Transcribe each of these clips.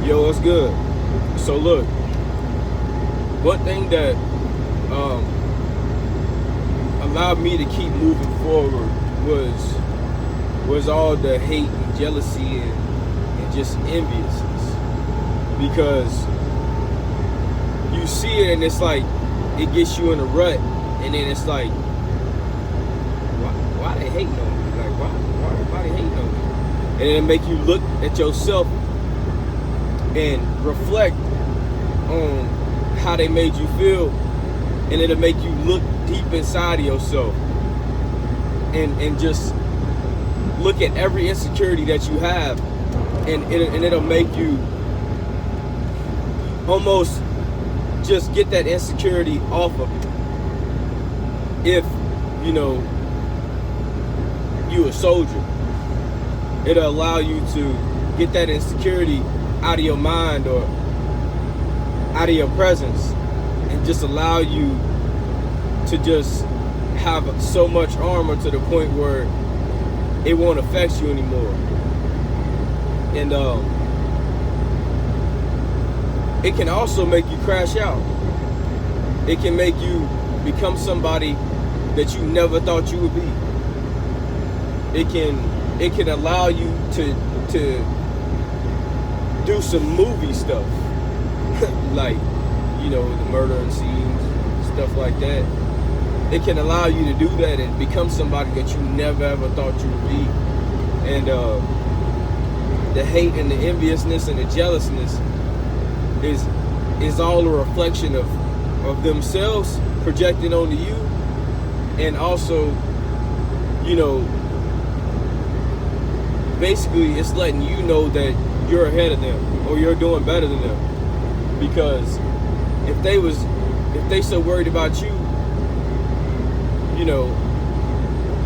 Yo, what's good? So look, one thing that um, allowed me to keep moving forward was all the hate and jealousy and just enviousness. Because you see it and it's like it gets you in a rut, and then it's like, why they hating on me? Like why everybody hating on me? And then it make you look at yourself and reflect on how they made you feel, and it'll make you look deep inside of yourself and just look at every insecurity that you have, and it'll make you almost just get that insecurity off of you. If you a soldier, it'll allow you to get that insecurity out of your mind or out of your presence, and just allow you to just have so much armor to the point where it won't affect you anymore. And it can also make you crash out. It can make you become somebody that you never thought you would be. It can allow you to do some movie stuff, like the murdering scenes, stuff like that. It can allow you to do that and become somebody that you never ever thought you would be. And the hate and the enviousness and the jealousness is all a reflection of themselves projecting onto you, and also basically it's letting you know that you're ahead of them or you're doing better than them. Because if they so worried about you,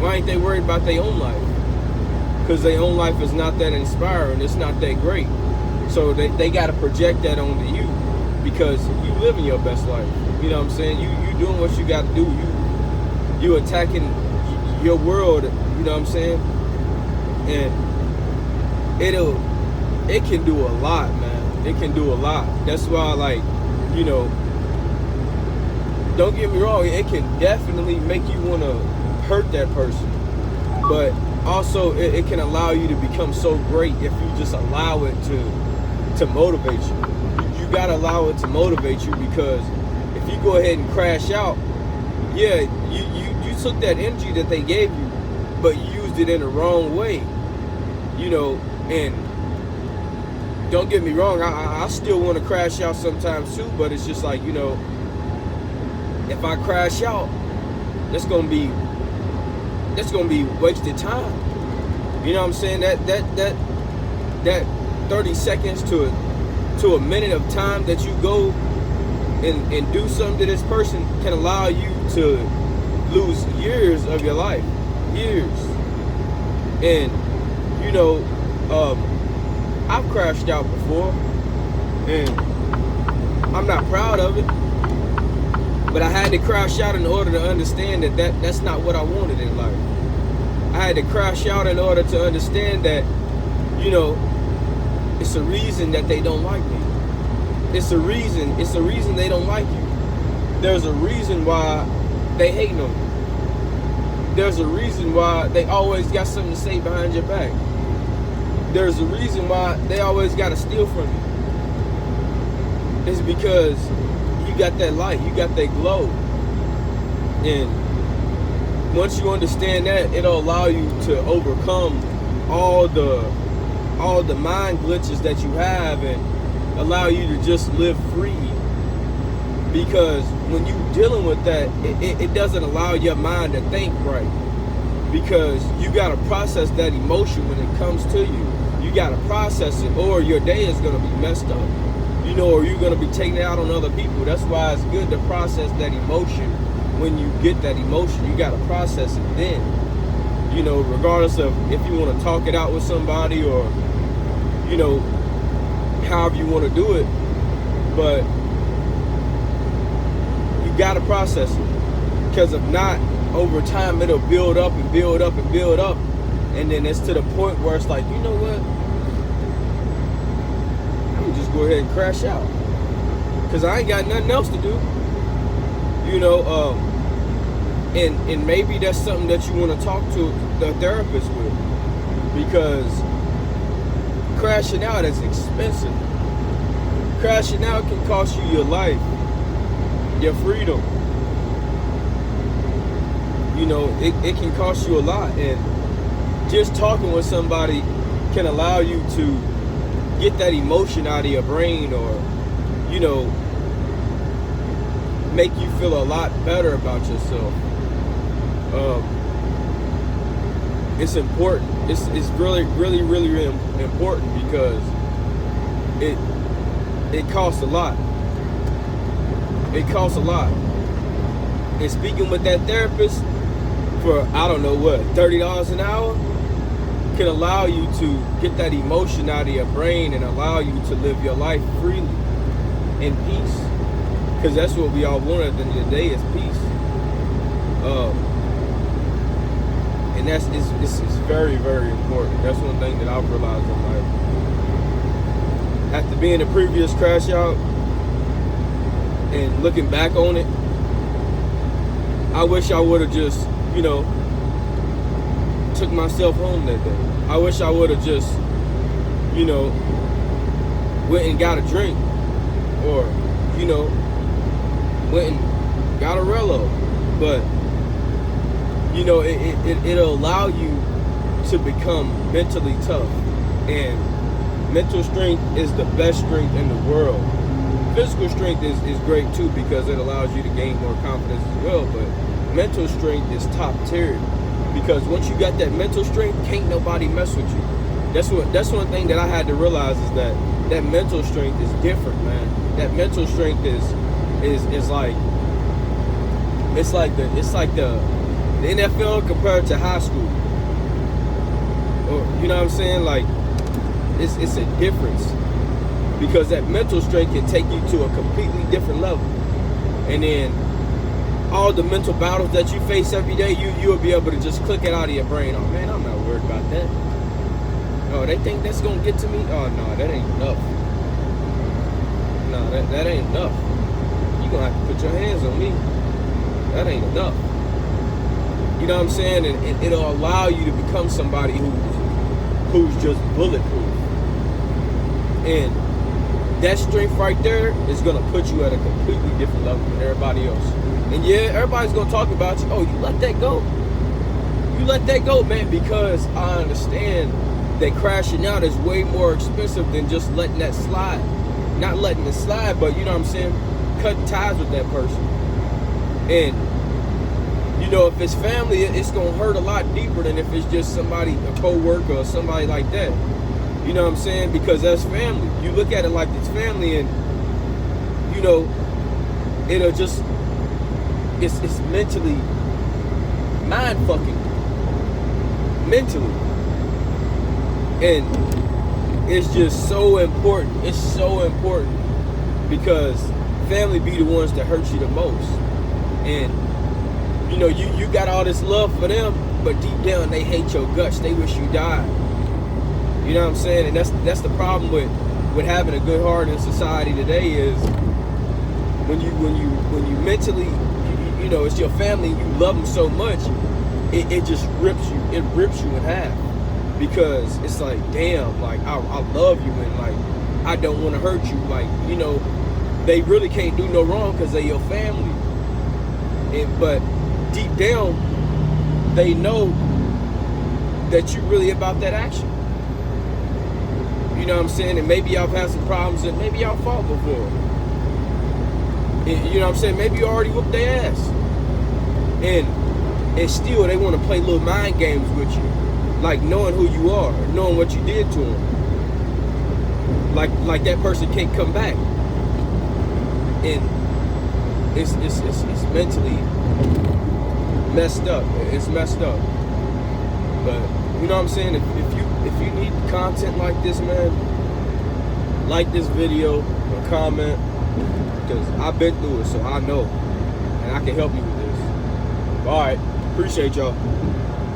why ain't they worried about their own life? Because their own life is not that inspiring, it's not that great. So they got to project that onto you, because you living your best life. You know what I'm saying? You doing what you got to do. You attacking your world. You know what I'm saying? And it can do a lot, man. It can do a lot. That's why, don't get me wrong. It can definitely make you want to hurt that person, but also it can allow you to become so great if you just allow it to motivate you. You gotta allow it to motivate you, because if you go ahead and crash out, yeah, you took that energy that they gave you, but you used it in the wrong way, and don't get me wrong, I still want to crash out sometimes too, but it's just like, if I crash out, that's gonna be wasted time. You know what I'm saying? That 30 seconds to a minute of time that you go and do something to this person can allow you to lose years of your life. Years. And I've crashed out before, and I'm not proud of it, but I had to crash out in order to understand that's not what I wanted in life. I had to crash out in order to understand that, it's a reason that they don't like me. It's a reason they don't like you. There's a reason why they hating on you. There's a reason why they always got something to say behind your back. There's a reason why they always got to steal from you. It's because you got that light, you got that glow. And once you understand that, it'll allow you to overcome all the mind glitches that you have, and allow you to just live free. Because when you're dealing with that, it doesn't allow your mind to think right, because you got to process that emotion when it comes to you. You got to process it, or your day is going to be messed up, or you're going to be taking it out on other people. That's why it's good to process that emotion. When you get that emotion, you got to process it then, regardless of if you want to talk it out with somebody, or however you want to do it. But you got to process it, because if not, over time it'll build up and build up and build up, and then it's to the point where it's like, you know what, I'm just ahead and crash out, because I ain't got nothing else to do. You know, and maybe that's something that you want to talk to the therapist with, because crashing out is expensive. Crashing out can cost you your life, your freedom. You know, it can cost you a lot, and just talking with somebody can allow you to get that emotion out of your brain, or, you know, make you feel a lot better about yourself. It's important. It's really, really, really important, because it costs a lot. It costs a lot. And speaking with that therapist for, I don't know what, $30 an hour, can allow you to get that emotion out of your brain and allow you to live your life freely, in peace. Because that's what we all want at the end of the day, is peace. And it's very, very important. That's one thing that I've realized in life. After being a previous crash out and looking back on it, I wish I would have just, you know, took myself home that day. I wish I would have just, you know, went and got a drink, or, you know, went and got a Rello. But, you know, it'll allow you to become mentally tough. And mental strength is the best strength in the world. Physical strength is great too, because it allows you to gain more confidence as well. But mental strength is top tier, because once you got that mental strength, can't nobody mess with you. That's one thing that I had to realize, is that mental strength is different, man. That mental strength is like, it's like the NFL compared to high school. Or, you know what I'm saying? Like, it's a difference, because that mental strength can take you to a completely different level. And then all the mental battles that you face every day, you'll be able to just click it out of your brain. Oh man, I'm not worried about that. Oh, they think that's gonna get to me? Oh no, that ain't enough. No, that ain't enough. You're gonna have to put your hands on me. That ain't enough. You know what I'm saying? And it'll allow you to become somebody who's just bulletproof. And that strength right there is gonna put you at a completely different level than everybody else. And yeah, everybody's gonna talk about you. Oh, you let that go. You let that go, man, because I understand that crashing out is way more expensive than just letting that slide. Not letting it slide, but you know what I'm saying? Cutting ties with that person. And you know, if it's family, it's gonna hurt a lot deeper than if it's just somebody, a co-worker or somebody like that. You know what I'm saying? Because that's family. You look at it like it's family, and you know, it'll just, it's mentally mind fucking. Mentally. And it's just so important. It's so important, because family be the ones that hurt you the most. And you know, you got all this love for them, but deep down they hate your guts. They wish you died. You know what I'm saying? And that's the problem with having a good heart in society today, is when you mentally, you know, it's your family, you love them so much, it just rips you. It rips you in half, because it's like, damn, like I love you, and like I don't want to hurt you. Like, you know, they really can't do no wrong because they're your family. But deep down, they know that you really about that action. You know what I'm saying? And maybe y'all had some problems, and maybe y'all fought before. And, you know what I'm saying? Maybe you already whooped their ass. And still they want to play little mind games with you. Like knowing who you are, knowing what you did to them. Like that person can't come back. And it's mentally messed up. It's messed up. But you know what I'm saying? If you need content like this, man, like this video or comment, because I've been through it, so I know, and I can help you with this. All right, appreciate y'all.